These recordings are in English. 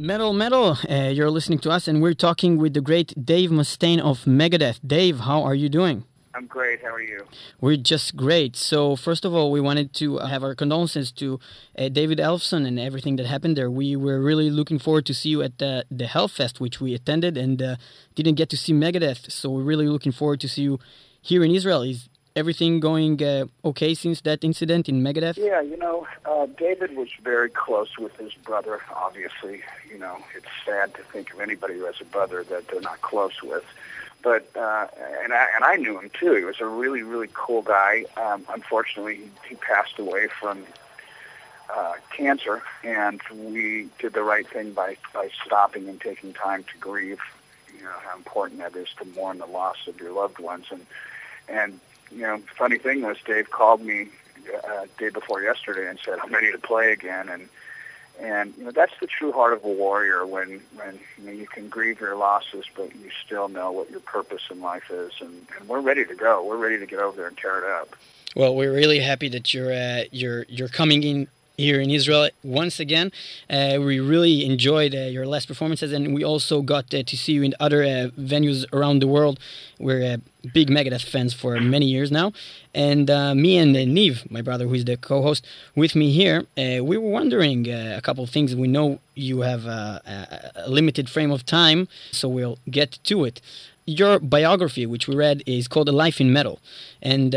Metal, metal. You're listening to us, and we're talking with the great Dave Mustaine of Megadeth. Dave, how are you doing? I'm great. How are you? We're just great. So, first of all, we wanted to have our condolences to David Elfson and everything that happened there. We were really looking forward to see you at the Hellfest, which we attended, and didn't get to see Megadeth. So, we're really looking forward to see you here in Israel. Is everything going okay since that incident in Megadeth? Yeah, David was very close with his brother, obviously. It's sad to think of anybody who has a brother that they're not close with. But, and I knew him too. He was a really, really cool guy. Unfortunately, he passed away from cancer, and we did the right thing by stopping and taking time to grieve. How important that is to mourn the loss of your loved ones. And funny thing was, Dave called me day before yesterday and said, "I'm ready to play again." And that's the true heart of a warrior when you can grieve your losses, but you still know what your purpose in life is. And we're ready to go. We're ready to get over there and tear it up. Well, we're really happy that you're coming in here in Israel once again. We really enjoyed your last performances, and we also got to see you in other venues around the world. We're big Megadeth fans for many years now. And me and Niv, my brother, who is the co-host with me here, we were wondering a couple of things. We know you have a limited frame of time, so we'll get to it. Your biography, which we read, is called A Life in Metal. And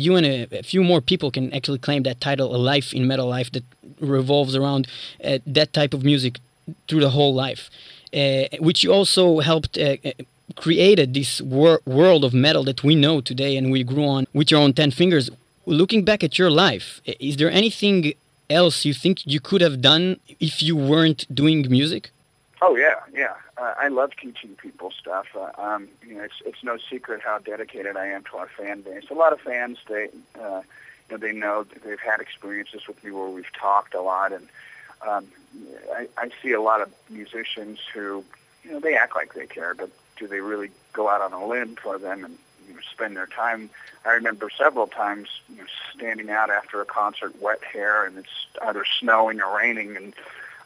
you and a few more people can actually claim that title, A Life in Metal, life that revolves around that type of music through the whole life, which you also helped created this world of metal that we know today and we grew on with your own 10 fingers. Looking back at your life, is there anything else you think you could have done if you weren't doing music? Oh, yeah. I love teaching people stuff. It's no secret how dedicated I am to our fan base. A lot of fans, they know they've had experiences with me where we've talked a lot, and I see a lot of musicians who, they act like they care, but do they really go out on a limb for them and spend their time? I remember several times standing out after a concert, wet hair, and it's either snowing or raining, and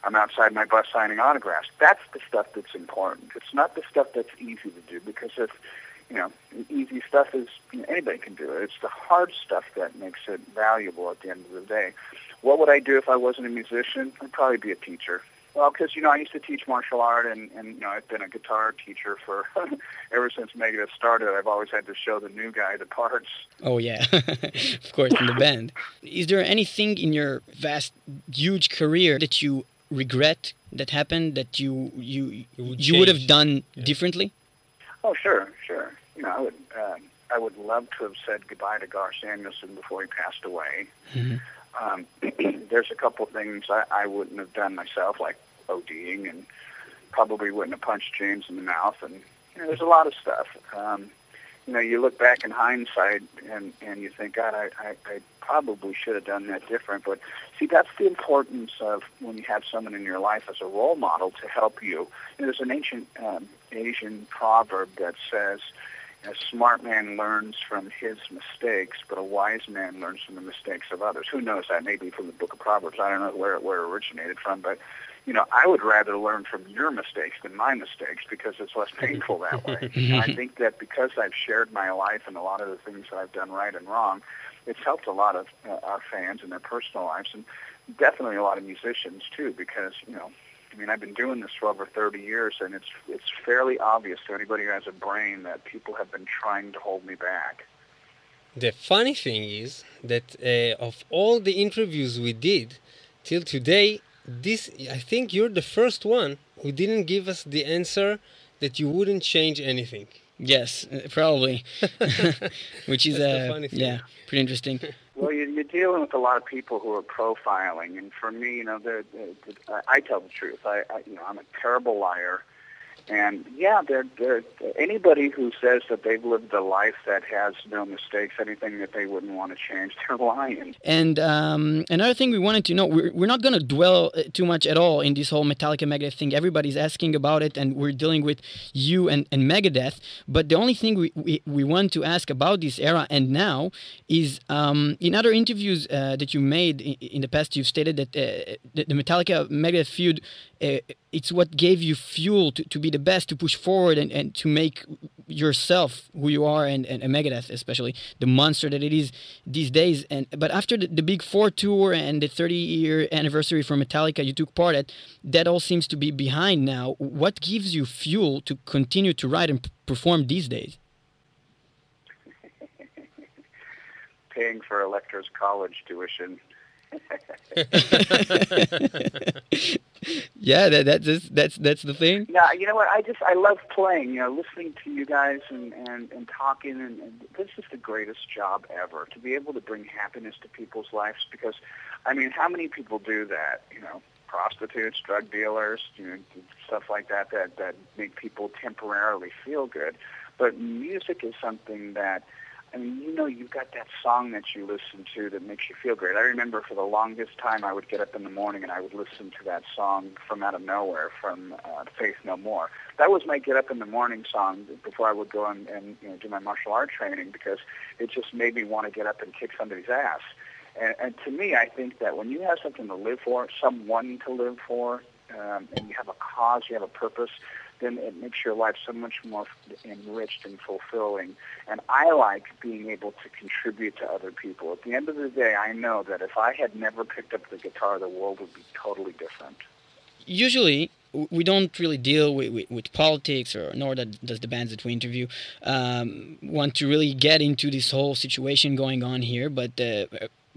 I'm outside my bus signing autographs. That's the stuff that's important. It's not the stuff that's easy to do, because if, easy stuff is, anybody can do it. It's the hard stuff that makes it valuable at the end of the day. What would I do if I wasn't a musician? I'd probably be a teacher. Well, because, I used to teach martial art, and I've been a guitar teacher for ever since Megadeth started. I've always had to show the new guy the parts. Oh, yeah, of course, in the band. Is there anything in your vast, huge career that you regret that happened, that you would have done differently? Oh, sure. I would love to have said goodbye to Gar Samuelson before he passed away. Mm-hmm. There's a couple of things I wouldn't have done myself, like ODing, and probably wouldn't have punched James in the mouth. And there's a lot of stuff. You look back in hindsight and you think, God, I probably should have done that different. But see, that's the importance of when you have someone in your life as a role model to help you. There's an ancient Asian proverb that says, a smart man learns from his mistakes, but a wise man learns from the mistakes of others. Who knows? That may be from the Book of Proverbs. I don't know where it originated from, but I would rather learn from your mistakes than my mistakes, because it's less painful that way. And I think that because I've shared my life and a lot of the things that I've done right and wrong, it's helped a lot of our fans in their personal lives, and definitely a lot of musicians too, because, I've been doing this for over 30 years, and it's fairly obvious to anybody who has a brain that people have been trying to hold me back. The funny thing is that of all the interviews we did till today, I think you're the first one who didn't give us the answer that you wouldn't change anything. Yes, probably. Which is pretty interesting. Well, you're dealing with a lot of people who are profiling, and for me, I tell the truth. I'm a terrible liar, and they're anybody who says that they've lived a life that has no mistakes, anything that they wouldn't want to change, they're lying. And another thing we wanted to know, we're not going to dwell too much at all in this whole Metallica Megadeth thing. Everybody's asking about it, and we're dealing with you and Megadeth. But the only thing we want to ask about this era and now is, in other interviews that you made in the past, you've stated that the Metallica Megadeth feud it's what gave you fuel to be the best, to push forward and to make yourself who you are, and Megadeth especially the monster that it is these days. And but after the Big Four tour and the 30-year anniversary for Metallica you took part at, that all seems to be behind now. What gives you fuel to continue to write and perform these days? Paying for Electra's college tuition. Yeah, that's the thing. Yeah, you know what? I love playing. You know, listening to you guys and talking, and this is the greatest job ever, to be able to bring happiness to people's lives. Because, I mean, how many people do that? You know, prostitutes, drug dealers, you know, stuff like that make people temporarily feel good. But music is something that, I mean, you know, you've got that song that you listen to that makes you feel great. I remember for the longest time I would get up in the morning and I would listen to that song from out of nowhere, from Faith No More. That was my get up in the morning song before I would go and you know, do my martial art training, because it just made me want to get up and kick somebody's ass. And to me, I think that when you have something to live for, someone to live for, and you have a cause, you have a purpose, then it makes your life so much more enriched and fulfilling. And I like being able to contribute to other people. At the end of the day, I know that if I had never picked up the guitar, the world would be totally different. Usually, we don't really deal with politics, or nor does the bands that we interview want to really get into this whole situation going on here. But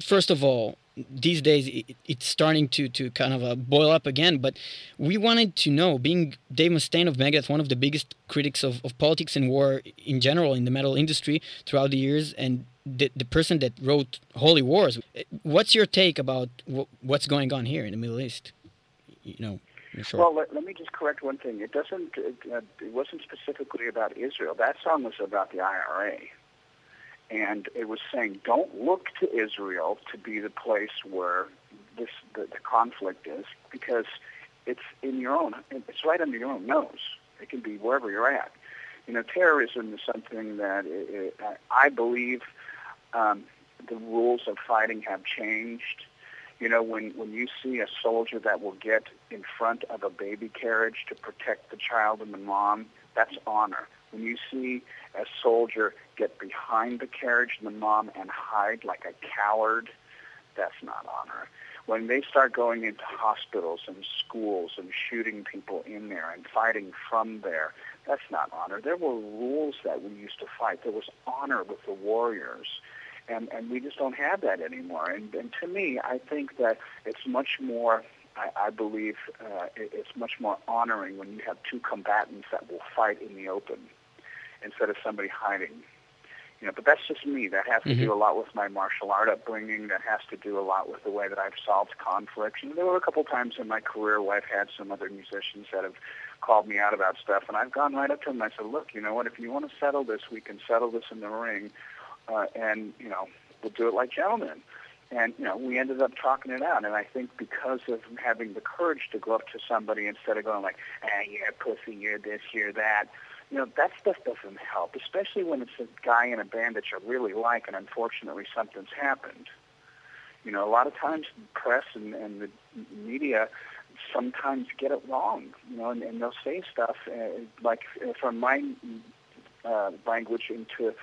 first of all, these days it's starting to kind of boil up again. But we wanted to know, being Dave Mustaine of Megadeth, one of the biggest critics of politics and war in general in the metal industry throughout the years, and the person that wrote Holy Wars, what's your take about what's going on here in the Middle East? You know, sure. Well, let me just correct one thing. It wasn't specifically about Israel. That song was about the IRA. And it was saying, don't look to Israel to be the place where the conflict is, because it's it's right under your own nose. It can be wherever you're at. You know, terrorism is something that I believe the rules of fighting have changed. You know, when you see a soldier that will get in front of a baby carriage to protect the child and the mom, that's honor. When you see a soldier get behind the carriage and the mom and hide like a coward, that's not honor. When they start going into hospitals and schools and shooting people in there and fighting from there, that's not honor. There were rules that we used to fight. There was honor with the warriors. And we just don't have that anymore. And to me, I think that it's much more, I believe it's much more honoring when you have two combatants that will fight in the open instead of somebody hiding. You know, but that's just me. That has to do a lot with my martial art upbringing. That has to do a lot with the way that I've solved conflicts. And there were a couple times in my career where I've had some other musicians that have called me out about stuff, and I've gone right up to them and I said, look, you know what, if you want to settle this, we can settle this in the ring. And, you know, we'll do it like gentlemen. And, you know, we ended up talking it out. And I think because of having the courage to go up to somebody instead of going like, you're a pussy, you're this, you're that, you know, that stuff doesn't help, especially when it's a guy in a band that you really like and unfortunately something's happened. You know, a lot of times the press and the media sometimes get it wrong, you know, and they'll say stuff like from my language into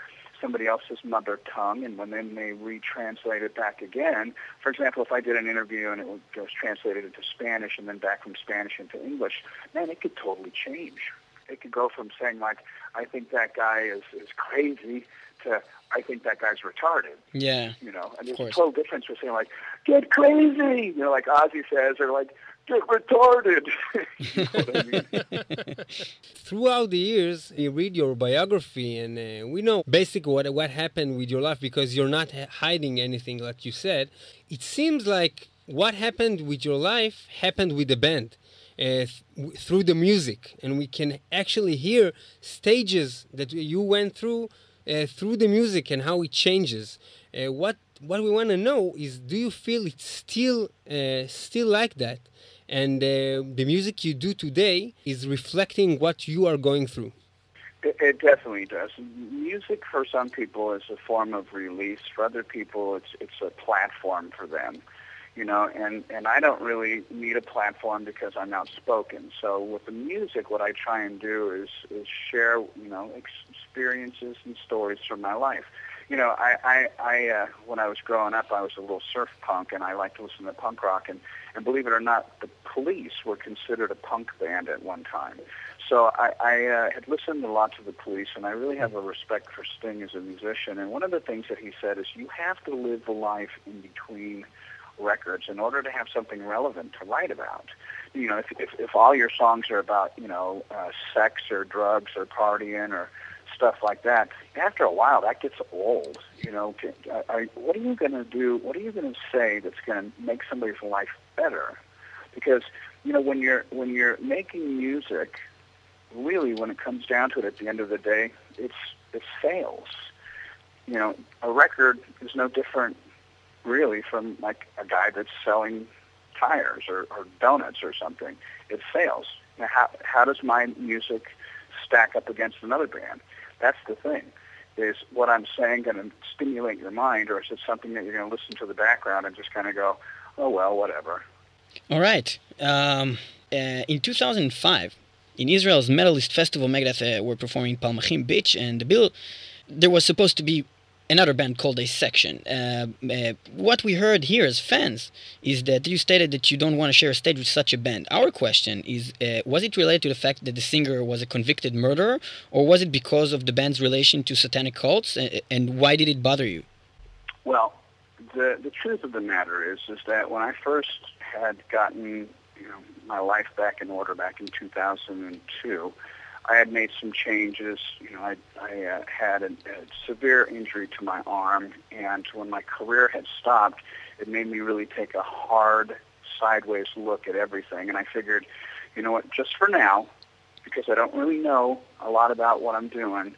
somebody else's mother tongue, and when then they retranslate it back again. For example, if I did an interview and it was translated into Spanish and then back from Spanish into English, man, it could totally change. It could go from saying, like, I think that guy is crazy to I think that guy's retarded. Yeah. You know, and there's a total difference for saying, like, get crazy, you know, like Ozzy says, or like, get retarded. You know what I mean? Throughout the years, you read your biography, and we know basically what happened with your life, because you're not hiding anything, like you said. It seems like what happened with your life happened with the band. Through the music, and we can actually hear stages that you went through the music and how it changes. What we want to know is, do you feel it's still like that, and the music you do today is reflecting what you are going through? It definitely does. Music for some people is a form of release. For other people, it's a platform for them. and I don't really need a platform because I'm outspoken. So with the music, what I try and do is share, experiences and stories from my life. When I was growing up, I was a little surf punk, and I liked to listen to punk rock. And believe it or not, the Police were considered a punk band at one time. So I had listened a lot to the Police, and I really have a respect for Sting as a musician. And one of the things that he said is you have to live the life in between records in order to have something relevant to write about. If all your songs are about, sex or drugs or partying or stuff like that, after a while that gets old. What are you going to do? What are you going to say that's going to make somebody's life better? Because when you're making music, really, when it comes down to it, at the end of the day, it's sales. A record is no different, really, from like a guy that's selling tires or donuts or something. It's sales. Now, how does my music stack up against another band? That's the thing. Is what I'm saying going to stimulate your mind, or is it something that you're going to listen to the background and just kind of go, oh, well, whatever? All right. In 2005, in Israel's Metalist Festival, Megadeth were performing Palmachim Beach, and the bill, there was supposed to be another band called A Section. What we heard here as fans is that you stated that you don't want to share a stage with such a band. Our question is, was it related to the fact that the singer was a convicted murderer, or was it because of the band's relation to satanic cults, and why did it bother you? Well, the truth of the matter is that when I first had gotten my life back in order back in 2002, I had made some changes. I had a severe injury to my arm, and when my career had stopped, it made me really take a hard, sideways look at everything. And I figured, just for now, because I don't really know a lot about what I'm doing,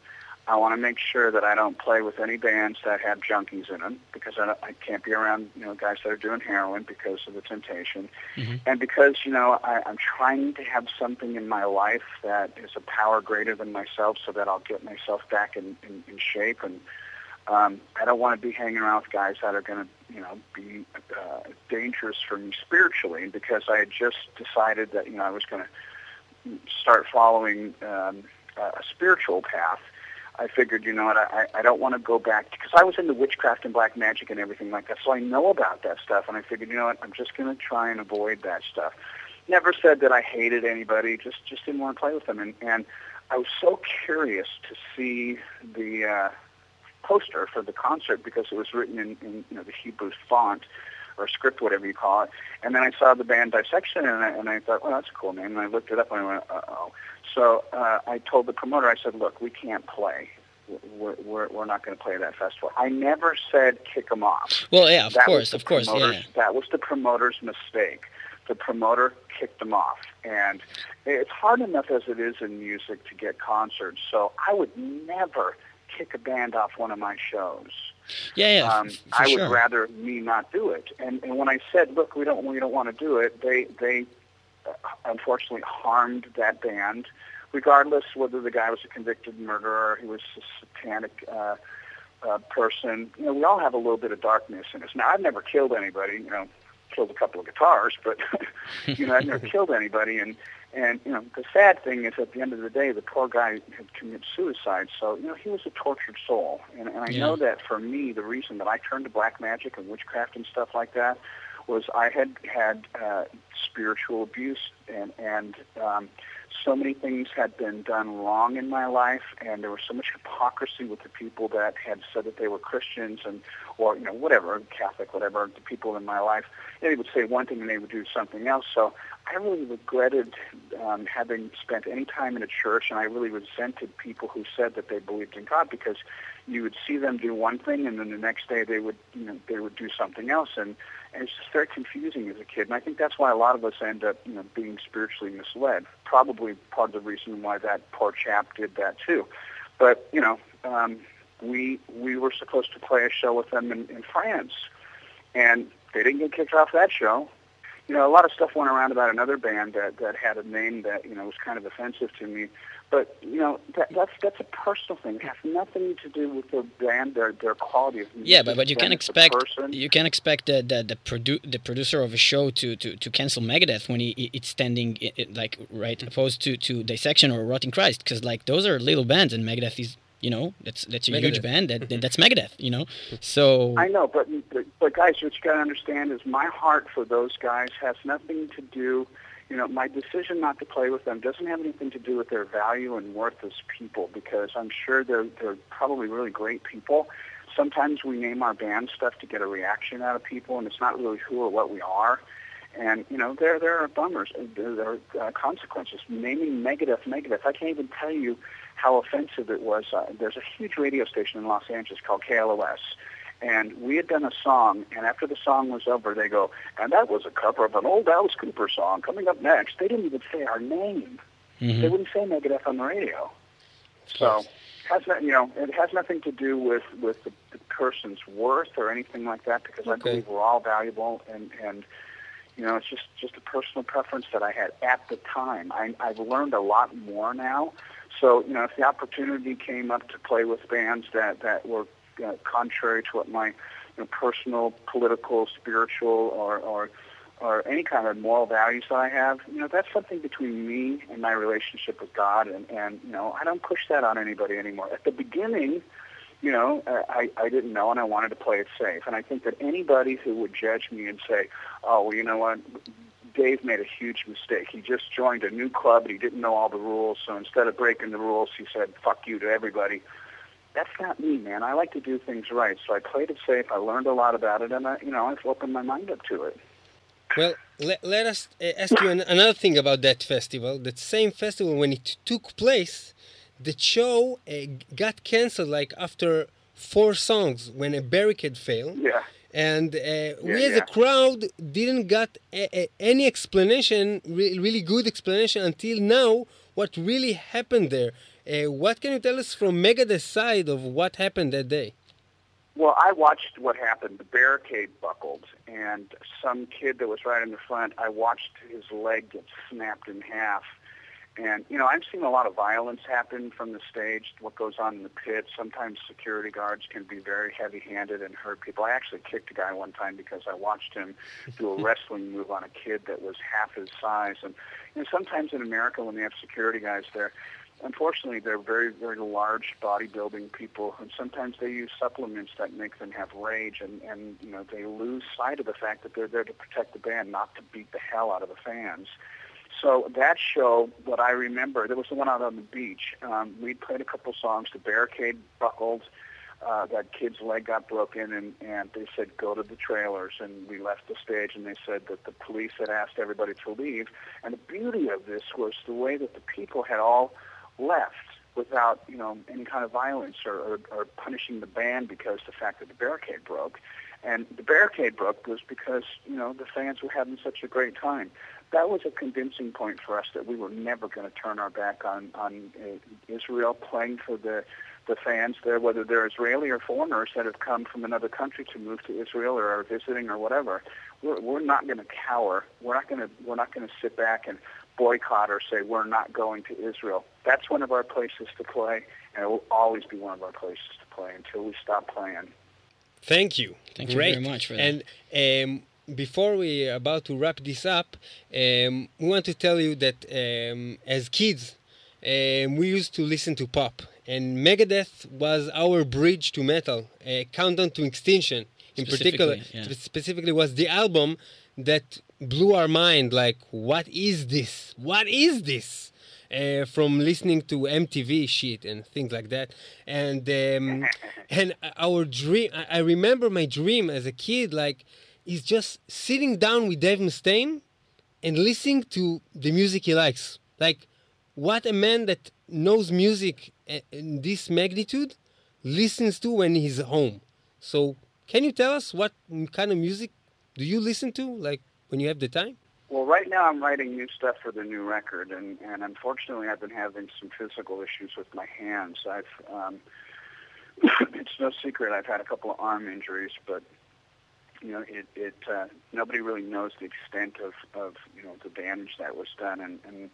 I want to make sure that I don't play with any bands that have junkies in them, because I can't be around guys that are doing heroin because of the temptation, and because I'm trying to have something in my life that is a power greater than myself, so that I'll get myself back in shape. And I don't want to be hanging around with guys that are going to be dangerous for me spiritually, because I had just decided that I was going to start following a spiritual path. I figured, I don't want to go back, because I was into witchcraft and black magic and everything like that, so I know about that stuff, and I figured, I'm just going to try and avoid that stuff. Never said that I hated anybody, just didn't want to play with them, and I was so curious to see the poster for the concert, because it was written in the Hebrew font, or script, whatever you call it, and then I saw the band Dissection, and I thought, well, that's a cool name, and I looked it up, and I went, uh-oh. So I told the promoter, I said, look, we can't play. We're not going to play that festival. I never said kick them off. Well, yeah, of course, yeah. That was the promoter's mistake. The promoter kicked them off. And it's hard enough as it is in music to get concerts, so I would never kick a band off one of my shows. I would rather me not do it. And when I said, look, we don't want to do it, they unfortunately harmed that band, regardless whether the guy was a convicted murderer, he was a satanic person. We all have a little bit of darkness in us. Now, I've never killed anybody, killed a couple of guitars, but I've never killed anybody. And the sad thing is, at the end of the day, the poor guy had committed suicide. So he was a tortured soul. And I know that for me, the reason that I turned to black magic and witchcraft and stuff like that was I had spiritual abuse, and so many things had been done wrong in my life, and there was so much hypocrisy with the people that had said that they were Christians or whatever, Catholic, whatever, the people in my life. They would say one thing and they would do something else. So I really regretted having spent any time in a church, and I really resented people who said that they believed in God, because you would see them do one thing, and then the next day they would do something else, and it's just very confusing as a kid. And I think that's why a lot of us end up being spiritually misled. Probably part of the reason why that poor chap did that too. But we were supposed to play a show with them in France, and they didn't get kicked off that show. A lot of stuff went around about another band that had a name that, was kind of offensive to me. But, that's a personal thing. It has nothing to do with their band, their quality of music. Yeah, but you can expect the producer of a show to cancel Megadeth when it's standing like right opposed to Dissection or Rotting Christ, because like those are little bands and Megadeth is that's a Megadeth. huge band that's Megadeth. So I know, but guys, what you got to understand is my heart for those guys has nothing to do. My decision not to play with them doesn't have anything to do with their value and worth as people, because I'm sure they're probably really great people. Sometimes we name our band stuff to get a reaction out of people, and it's not really who or what we are. And, there are bummers. There are consequences. Naming Megadeth, I can't even tell you how offensive it was. There's a huge radio station in Los Angeles called KLOS. And we had done a song, and after the song was over, they go, and that was a cover of an old Alice Cooper song. Coming up next, they didn't even say our name. Mm-hmm. They wouldn't say Megadeth on the radio. So, it has nothing to do with the person's worth or anything like that, because I believe we're all valuable, and it's just a personal preference that I had at the time. I've learned a lot more now. So, if the opportunity came up to play with bands that were contrary to what my personal, political, spiritual, or any kind of moral values that I have, that's something between me and my relationship with God, and I don't push that on anybody anymore. At the beginning, I didn't know, and I wanted to play it safe. And I think that anybody who would judge me and say, oh, well, you know what, Dave made a huge mistake. He just joined a new club, and he didn't know all the rules, so instead of breaking the rules, he said, fuck you to everybody. That's not me, man. I like to do things right. So I played it safe. I learned a lot about it, and I've opened my mind up to it. Well, let us ask you another thing about that festival. That same festival, when it took place, the show got canceled like after 4 songs when a barricade failed. Yeah. And we as a crowd didn't got any explanation, really good explanation until now, what really happened there. What can you tell us from Megadeth's side of what happened that day? Well, I watched what happened. The barricade buckled, and some kid that was right in the front, I watched his leg get snapped in half. And, I've seen a lot of violence happen from the stage, what goes on in the pit. Sometimes security guards can be very heavy-handed and hurt people. I actually kicked a guy one time because I watched him do a wrestling move on a kid that was half his size. And sometimes in America when they have security guys there, unfortunately, they're very, very large bodybuilding people, and sometimes they use supplements that make them have rage, and they lose sight of the fact that they're there to protect the band, not to beat the hell out of the fans. So that show, what I remember, there was the one out on the beach. We played a couple songs. The barricade buckled. That kid's leg got broken, and they said, go to the trailers. And we left the stage, and they said that the police had asked everybody to leave. And the beauty of this was the way that the people had all left without, any kind of violence or punishing the band because the fact that the barricade broke. And the barricade broke was because, the fans were having such a great time. That was a convincing point for us that we were never going to turn our back on Israel, playing for the fans there, whether they're Israeli or foreigners that have come from another country to move to Israel or are visiting or whatever. We're not going to cower. We're not going to sit back and boycott or say we're not going to Israel. That's one of our places to play, and it will always be one of our places to play until we stop playing. Thank you. Thank you very much for that. And before we are about to wrap this up, we want to tell you that as kids, we used to listen to pop, and Megadeth was our bridge to metal. Countdown to Extinction, in particular, specifically was the album that blew our mind. Like, what is this? What is this? From listening to MTV shit and things like that, and our dream. I remember my dream as a kid, like, is just sitting down with Dave Mustaine and listening to the music he likes. Like, what a man that knows music in this magnitude listens to when he's home. So, can you tell us what kind of music do you listen to, like, when you have the time? Well, right now I'm writing new stuff for the new record, and unfortunately I've been having some physical issues with my hands. It's no secret I've had a couple of arm injuries, but nobody really knows the extent of the damage that was done. And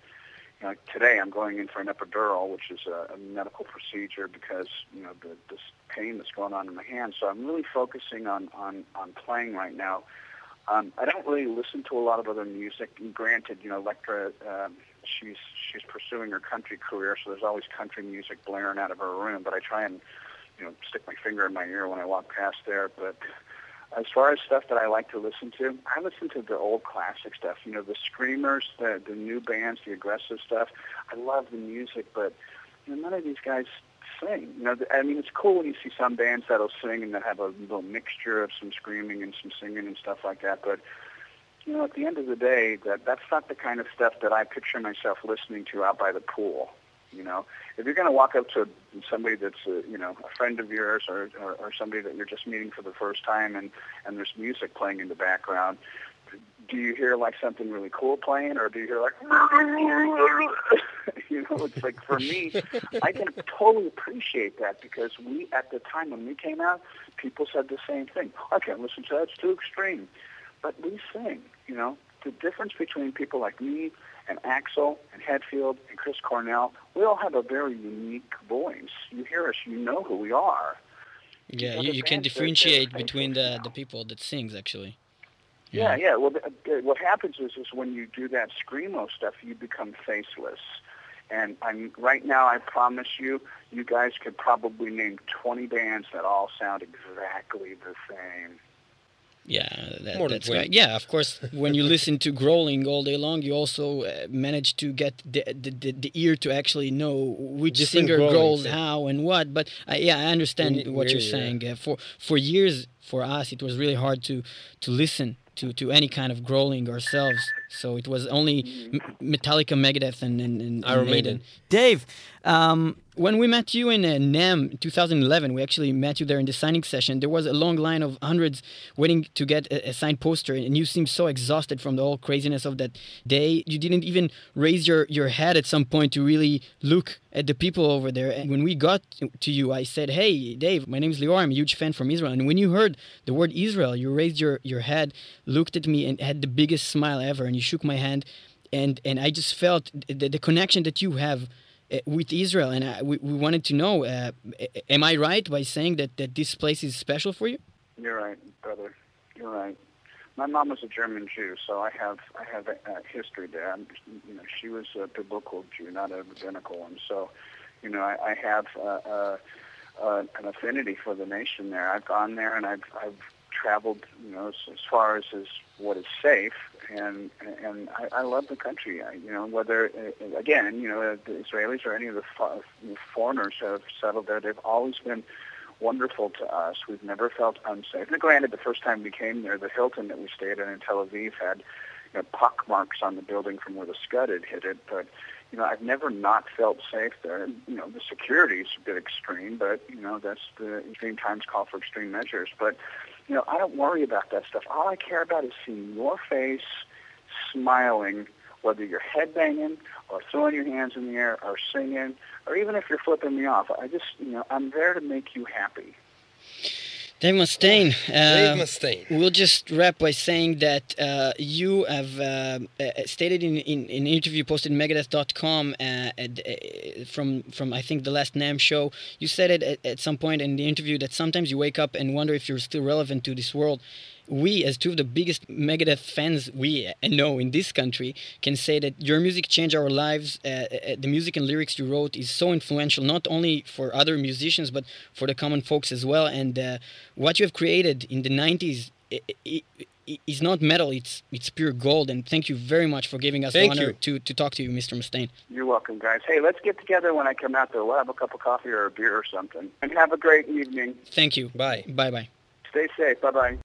today I'm going in for an epidural, which is a medical procedure because, this pain that's going on in my hand. So I'm really focusing on playing right now. I don't really listen to a lot of other music. And granted, Electra, she's pursuing her country career, so there's always country music blaring out of her room. But I try and, stick my finger in my ear when I walk past there. But as far as stuff that I like to listen to, I listen to the old classic stuff. The screamers, the new bands, the aggressive stuff. I love the music, but none of these guys sing. It's cool when you see some bands that'll sing and that have a little mixture of some screaming and some singing and stuff like that. But at the end of the day, that's not the kind of stuff that I picture myself listening to out by the pool. If you're going to walk up to somebody that's a friend of yours or somebody that you're just meeting for the first time and there's music playing in the background, do you hear like something really cool playing, or do you hear like it's like, for me, I can totally appreciate that, because at the time when we came out, people said the same thing. I can't listen to that, it's too extreme. But we sing, the difference between people like me and Axl and Hetfield and Chris Cornell, we all have a very unique voice. You hear us, you know who we are. Yeah, you can differentiate between the people that sings, actually. Yeah. Well, what happens is when you do that screamo stuff, you become faceless. And right now, I promise you guys could probably name 20 bands that all sound exactly the same. Yeah, that's right. Yeah, of course, when you listen to growling all day long, you also manage to get the ear to actually know which singer growls how and what. But I understand what you're saying. For years, for us, it was really hard to listen to any kind of growling ourselves. So it was only Metallica, Megadeth, and Iron Maiden. Dave, when we met you in NAMM 2011, we actually met you there in the signing session. There was a long line of hundreds waiting to get a signed poster, and you seemed so exhausted from the whole craziness of that day. You didn't even raise your head at some point to really look at the people over there. And when we got to you, I said, "Hey, Dave, my name is Lior. I'm a huge fan from Israel." And when you heard the word Israel, you raised your head, looked at me, and had the biggest smile ever, and you shook my hand. And I just felt the connection that you have with Israel, and we wanted to know, am I right by saying that this place is special for you? You're right, brother. You're right. My mom was a German Jew, so I have history there. She was a biblical Jew, not a rabbinical one. So, I have an affinity for the nation there. I've gone there, and I've traveled, as far as what is safe, and I love the country. Whether again, the Israelis or any of the foreigners who have settled there, they've always been wonderful to us. We've never felt unsafe. Now, granted, the first time we came there, the Hilton that we stayed in Tel Aviv had pock marks on the building from where the Scud had hit it, but I've never not felt safe there. The security is a bit extreme, but that's the extreme times call for extreme measures. But I don't worry about that stuff. All I care about is seeing your face smiling, whether you're headbanging or throwing your hands in the air or singing, or even if you're flipping me off. I just, I'm there to make you happy. Dave Mustaine. Dave Mustaine. We'll just wrap by saying that you have stated in an interview posted on Megadeth.com from I think the last NAMM show. You said it at some point in the interview that sometimes you wake up and wonder if you're still relevant to this world. We, as two of the biggest Megadeth fans we know in this country, can say that your music changed our lives. The music and lyrics you wrote is so influential, not only for other musicians, but for the common folks as well. And what you have created in the 90s is not metal, it's pure gold. And thank you very much for giving us the honor to talk to you, Mr. Mustaine. You're welcome, guys. Hey, let's get together when I come out there. We'll have a cup of coffee or a beer or something. And have a great evening. Thank you. Bye. Bye-bye. Stay safe. Bye-bye.